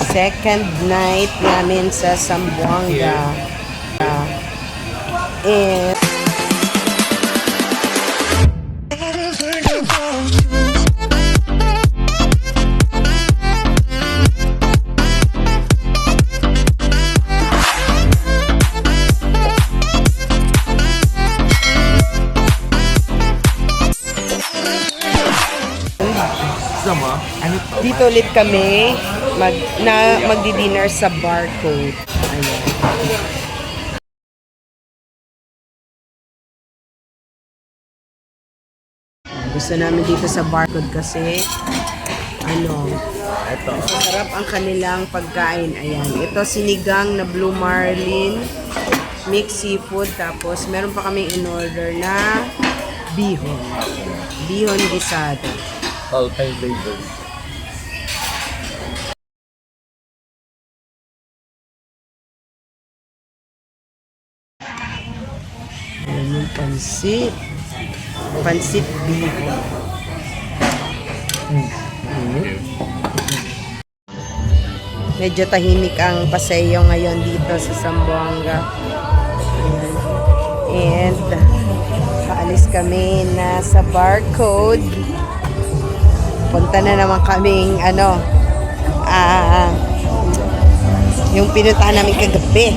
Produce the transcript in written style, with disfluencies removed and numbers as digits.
second night namin sa Zamboanga. And dito ulit kami magdi-dinner sa Barcode. Ayan. Gusto namin dito sa Barcode kasi masarap ang kanilang pagkain. Ayan. Ito sinigang na blue marlin, mixed seafood, tapos meron pa kami in order na bihon gisado. All time flavors. Ayan yung pansit bihon. Medyo tahimik ang paseo ngayon dito sa Zamboanga. And paalis kami na sa Barcode. Punta na naman kaming yung pinuntahan namin kagabi.